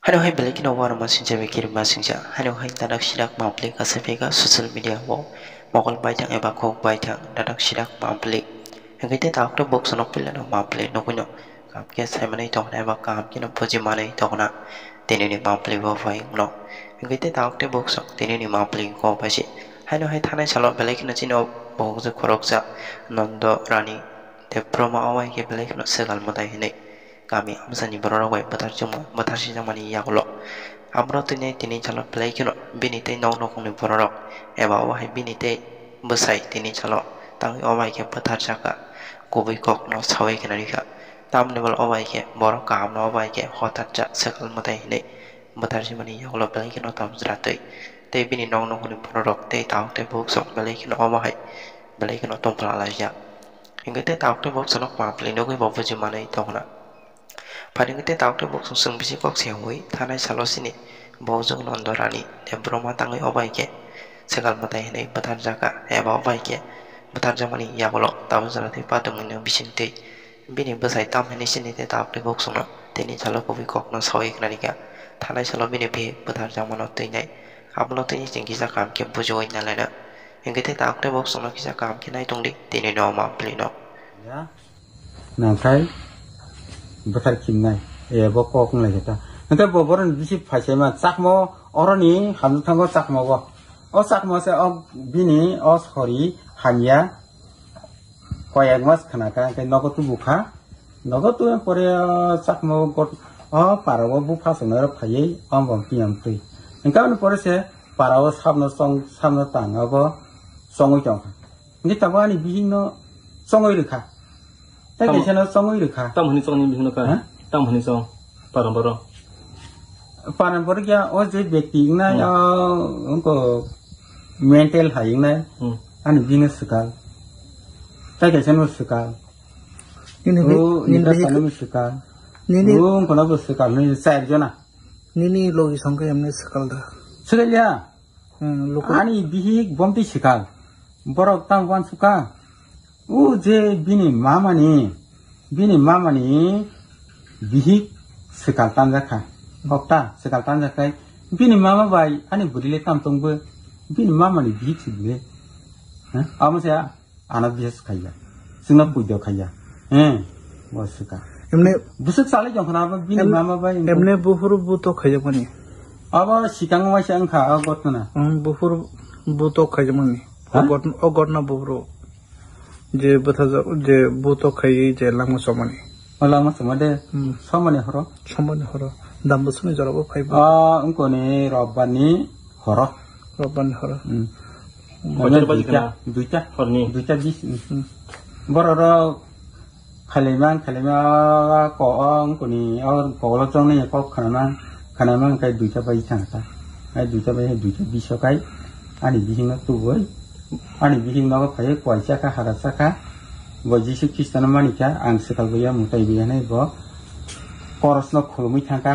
Hano hai belaki no war masing jabe kirim masing ja. Hano hai dadak sidak maplik asepega social media wo. Mokol baitang eba kok baitang dadak sidak maplik. Hengkite tak to box no pila no maplik no kunyo. Kap ke sai manai to na eba kap ke no poji manai to na. Tini ni maplik wo fai no. Hengkite tak to box tini ni maplik ko pasi. Hano hai thanai salo belaki no chino box korok ja. Nondo rani te proma awai ke belaki no segal mutai hinai. Kami amsani bororowai batarsi jamani yagulo amro tini tini chalo play kino binite nong nokuni bororok eba wahai binite besai tini chalo tangi owai ke batar jaka kubi kok no sawai kenarika tam level owai ke borok kam no owai ke hotat ja sekal mutai hine batarsi mani yagulo play kino tam zratei te bini nong nokuni bororok te tau te buk sok play kino owai play kino tompla laja hingga te tau te buk sonok ma play no kui bobu jumane tokna Pada ngete tahu tu box sung bisi kok siangui tanai salo sini bozong nondorani dan broma tangai obai ke segal matai ini betar jaka eba obai ke betar jamani ya bolok tahu salah tipa temen yang bisinte bini besai tam ini sini te tahu tu box no tini salo kopi kok no sawai kenarika tanai salo bini be betar jamano tinai ablo tini tinggi sakam ke bujoi nalena yang kita tahu tu box no kisah kam ke nai tungdi tini no ma plino ya nangkai betar kimnai bokok ngai kita nanti boboran bisi pasema sakmo orani hamdu tanggo sakmo go o sakmo se o bini o sori hanya koyak mas kanaka ke nogotu buka nogotu pore sakmo got o parawo buka sonara phai om bom piam tui engkau pore se parawo samno tangago songoi jong ni tabani bihino songoi rekha Tapi sana songoi rekha. Tam huni song ni bihno ka. Tam huni song. Paramboro. Paramboro kya o je व्यक्ति ना या उनको mental है ना. अन बिने सकल. ताकि sana सकल. निंदा sana सकल. वो उनको ना बस सकल नहीं साइड जो ना. निनी लोग संग हमने सकल दा. सकल या. आनी बिही बम्ती सकल. बरक ताम वन सुका. जे बिनी मामानी बिही sekal tanjaka bokta sekal tanjaka bini mama bai ani burile tam tongbo bini mama ni bihi chibule ha amse ana bias khaya singna pujo khaya bosika emne busuk sale jong khana bini mama bai emne buhuru buto khaya bani aba sikang wa sang kha gotna buhuru buto khaya bani ogotna buhuru je bata je buto khayi je langma somani langma somade somani horo dam busuni jarabo phaibo unko ne robbani horo Bajar baji kana duita horni duita bis bororo khaleman ko unko ni ko lo chong ne ko khana kai duita bai changta ai duita biso kai ani bihinga tu boy ani bihin naga phai kwaisa ka harasa ka bo jisu kristan manika ang sekal boya mutai biya nei bo korosno khulmui thanga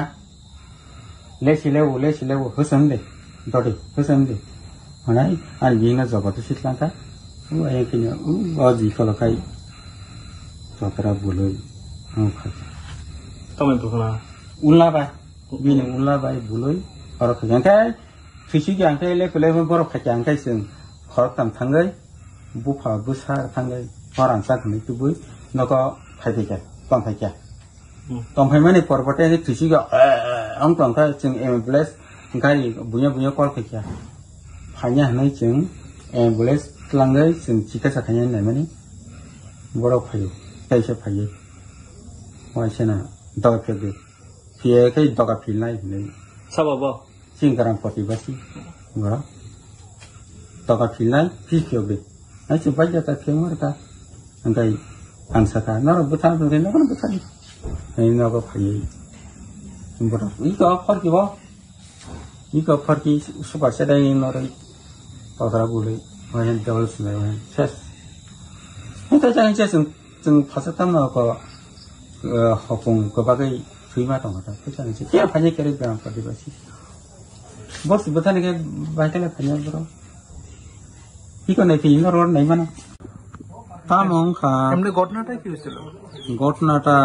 lesilewo husande dodi husande manai ani bihin na jogotu sitlanga u ai kinya u baji kolokai sotara buloi kha tamen tukuna ulla ba buloi aro khangkai fisi yang kai le kule bor khachang kai sing tam thangai bufa busa thangai horan sa khni tubu noko phaike tom phai mane porbote ni thisi ga ang tong ka chung ambulance ngai bunya kol khya phanya nai chung ambulance tlangai chung chika sa khanya nai mani boro phayo kaise phaye wa sena daga phege phie kai daga phil nai ni sababa singkarang potibasi ngora toka filai fisiobe ai chu baja ta khemar ta angai ansaka naro butha be no kono butha ai no ko phai mbora iko farki suba sedai no rai tawra bule wayan dawal sunai wayan ses ita jang je jung phasatam no ko hopung ko bagai suima tong ta jang je ya phanye kere gram potibasi bos butha ne baita le phanya bro iko nei fi no ron nei mana tamong kha emne ঘটনাটা কি হয়েছিল ঘটনাটা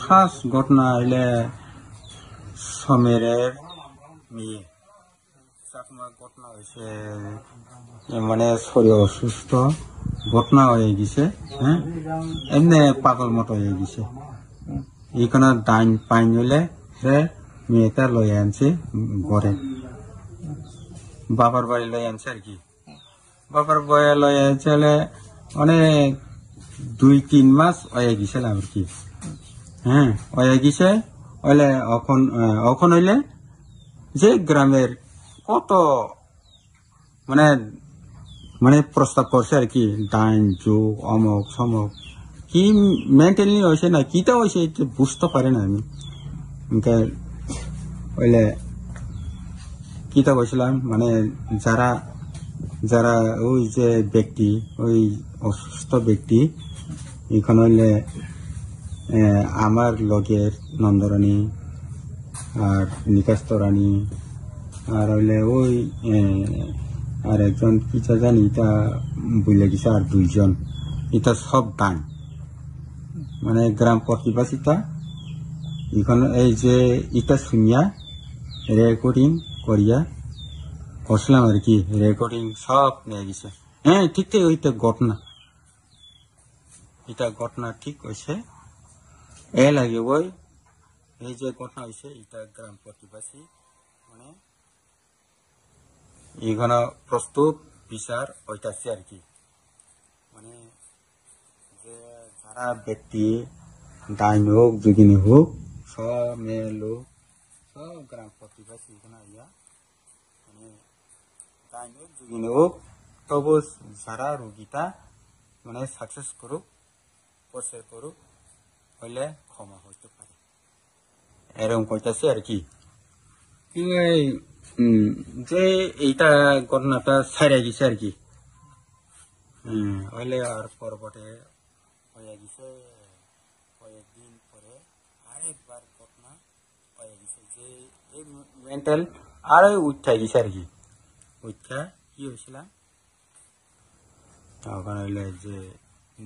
first ঘটনা হইলে সমেরের মেয়ে চাকমা ঘটনা হয়েছে মানে শরীর অসুস্থ ঘটনা হয়ে গেছে হ্যাঁ এমনি পাগল মতো হয়ে গেছে এইখানে ডাইন পাইন হইলে সে মেয়েটা লয়ে আনছে ঘরে বাবার বাড়ি লয়ে আনছে আর কি বাবার বয়ে লয়ে আনছে অনেক 2-3 মাস হয়ে গেছিল আর কি হ্যাঁ হয়ে গেছে হইলে এখন হইলে যে গ্রামের কত মানে মানে প্রস্তাব করছে আর কি ডাইন যুগ অমক সমক কি মেন্টালি হয়েছে না কিটা হয়েছে বুঝতে পারে না আমি হইলে কিটা বলছিলাম মানে যারা যারা ওই যে ব্যক্তি ওই অসুস্থ ব্যক্তি এখানে হইলে আমার লগের নন্দরানী আর নিকাস্ত রানী আর হইলে ওই আর একজন কিটা জানি এটা বুঝলে গেছে আর 2 জন এটা সব দান মানে গ্রাম প্রতিবাসীটা এখানে এই যে এটা শুনিয়া রেকর্ডিং করিয়া করছিলাম আর কি রেকর্ডিং সব নিয়ে গেছে হ্যাঁ ঠিক ঠিক ওইটা ঘটনা এটা ঘটনা ঠিক হয়েছে এ লাগে ওই এই যে ঘটনা হয়েছে এটা গ্রাম প্রতিবাসী মানে এখানে প্রস্তুত বিচার হইতাছে আর কি মানে যে যারা ব্যক্তি ডাইন হোক যোগিনী হোক সব মেয়ে লোক সব গ্রাম প্রতিবাসী এখানে আইয়া মানে ডাইন হোক যোগিনী হোক তবু যারা রোগীটা মানে সাকসেস করুক প্রচার করুক হইলে ক্ষমা হইতে পারে এরকম কইতাছে আর কি যে এইটা ঘটনাটা ছাড়িয়ে গেছে আর কি হইলে আর পরবর্তী হয়ে গেছে কয়েকদিন পরে আরেকবার ঘটনা হয়ে গেছে যে এই মেন্টাল আরো উঠা গেছে আর কি উঠা কি হয়েছিল তখন হইলে যে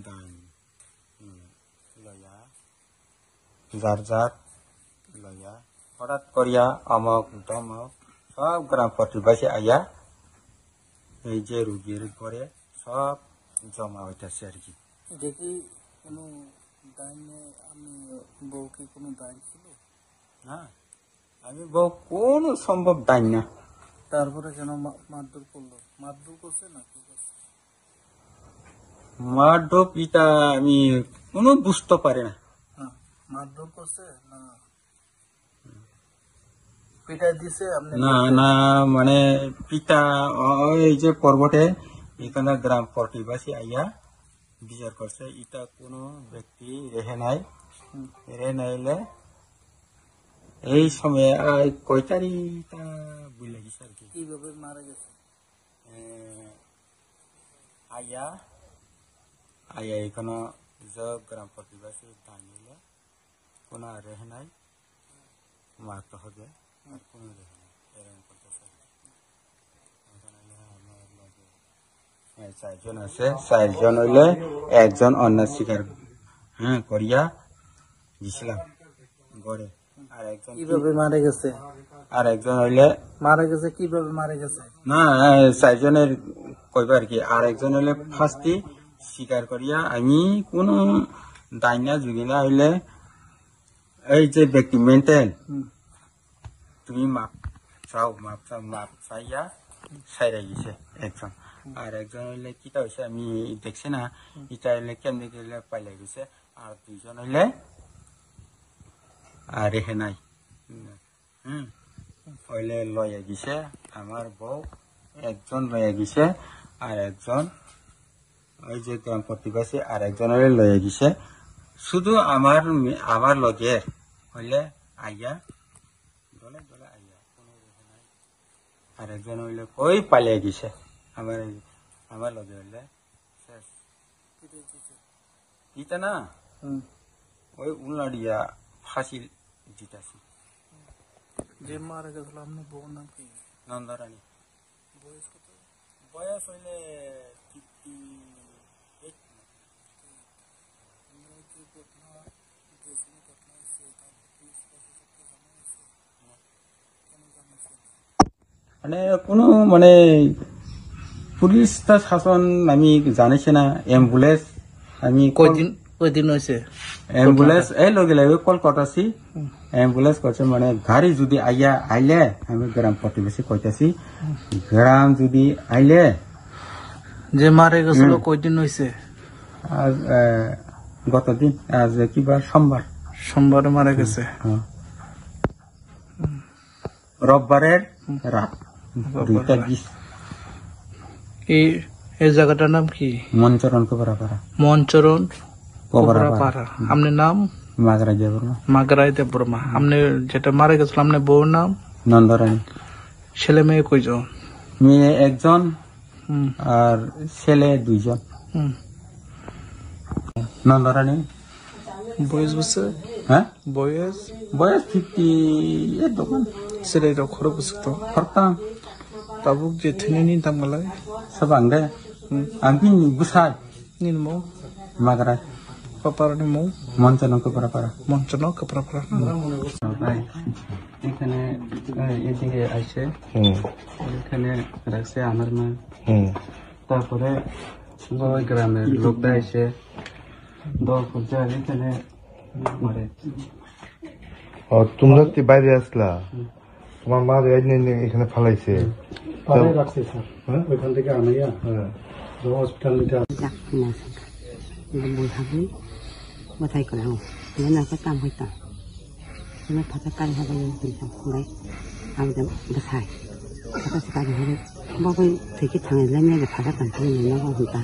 দান লয়া যার যার লয়া হঠাৎ করিয়া অমক দমক সব গ্রাম প্রতিবাসী আইয়া এই যে রুগীর ঘরে সব জমা হইতেছে আর কি এটা কি কোনো দাইনে আমি বউকে কোনো দাইন ছিল না আমি বউ কোন সম্ভব দাইন না তারপরে কেন মারধর করলো মারধর করছে না কি করছে মারধর এটা আমি কোনো বুঝতে পারি না মারধর করছে না পিটাই দিছে আপনি না না মানে পিতা এই যে পর্বতে এখানে গ্রাম প্রতিবাসী আইয়া বিচার করছে এটা কোনো ব্যক্তি রেহে নাইলে এই সময় কয় তারিখটা বুঝলে গেছে আর কি কিভাবে মারা গেছে আইয়া এখানে যে গ্রাম প্রতিবাসী দান নিলে কোনো রেহে নাই মারতে হবে আর কোনো রেহে নাই এরকম করতেছে আমার 4 জন আছে 4 জন হইলে একজন অন্য স্বীকার করিয়া গেছিলাম গড়ে আর একজন কিভাবে মারা গেছে আর একজন হইলে মারা গেছে কিভাবে মারা গেছে না 4 জনের কইবা আর কি আর একজন হইলে ফার্স্টই স্বীকার করিয়া আমি কোন দাইনা যুগিনা হইলে এই যে ব্যক্তি মেন্টেল তুমি মাপ চাইয়া সাইরা গেছে একজন আর একজন হইলে কিটা হয়েছে আমি দেখছি না এটা হইলে কেমনি গেলে পাইলে গেছে আর 2 জন হইলে আর রেহে নাই হইলে লয়ে গেছে আমার বউ একজন লয়ে গেছে আর একজন ওই যে গ্রাম প্রতিবাসী আর একজন হইলে লয়ে গেছে শুধু আমার লগে হইলে আইয়া দলে দলে আইয়া কোনো রেহে নাই আর একজন হইলে কই পালিয়ে গেছে আমার লগে হইলে শেষ এটা না ওই উল্লাড়িয়া ফাঁসি জিতাছি যে মারা গেছিল আপনার বউর নাম কি নন্দরানী বয়স কত বয়স হইলে 58 যে ঘটনা হয়েছে তার পুলিশ প্রশাসনকে জানা হয়েছে মানে কোনো মানে পুলিশ শাসন আমি জানিছে না অ্যাম্বুলেন্স আমি কয়দিন হয়েছে অ্যাম্বুলেন্স এই লগে লগে কল করতেছি অ্যাম্বুলেন্স করছে মানে গাড়ি যদি আইলে আমি গ্রাম প্রতিবেশী কইতাছি গ্রাম যদি আইলে যে মারে গেছিল কয়দিন হয়েছে আজ গতদিন আজ কিবা সোমবারে মারা গেছে রোববারের রাত 2:20 এই জায়গাটার নাম কি মনচরণ কোবরাপাড়া কোবরাপাড়া আপনার নাম মাগরাই দেববর্মা আপনি যেটা মারা গেছিল আপনার বউর নাম নন্দরানী ছেলে মেয়ে কয়জন মেয়ে একজন আর ছেলে 2 জন নন্দরানী বয়স বসে হ্যাঁ বয়স 58 দোকান ছেলেটা খরচ বসে তো খরতাম tabuk je thini ni tamgalai sabang de angin busai nin mo magrai papara ni mo monchono kobrapara এখানে এদিকে আসে এখানে রাখছে আমার মা তারপরে ওই গ্রামের লোকটা এসে দল করছে এখানে মারে তোমরা কি বাইরে আসলা তোমার মা এখানে ফালাইছে রাখছে স্যার ওইখান থেকে আনাইয়া হসপিটাল নিতে বৈহাগুই বাথাই করে নাকে কাম হইতাম ফাঁকা কারি হবে খুঁড়াই আমাদের বাথাই ফাঁকা কারি হবে বাবু থেকে থাঙে নিয়ে ফাঁকা কানতে নিয়ে হইতা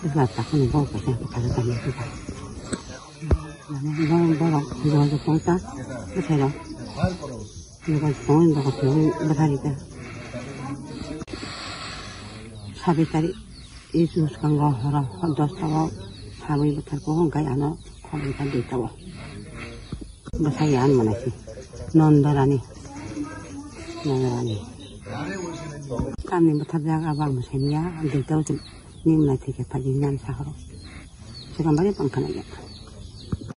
এগুলা তখন বউ কাছে ফাঁকা কানি হইতা বড় পৌঁছা বাথাই রাও বাথারিতে 4 তারিখ এই সুস্কাঙ্গ হরা 10 টাকা সাবই বছর গাই আনো খবরটা দিতে বাসায় আন মানাছি নন্দরানী কামনি বছর জায়গা আবার মশাইয়া দিতেও নিমনা থেকে পাজি নাম সাহর সেখান বাড়ি পাঙ্খা না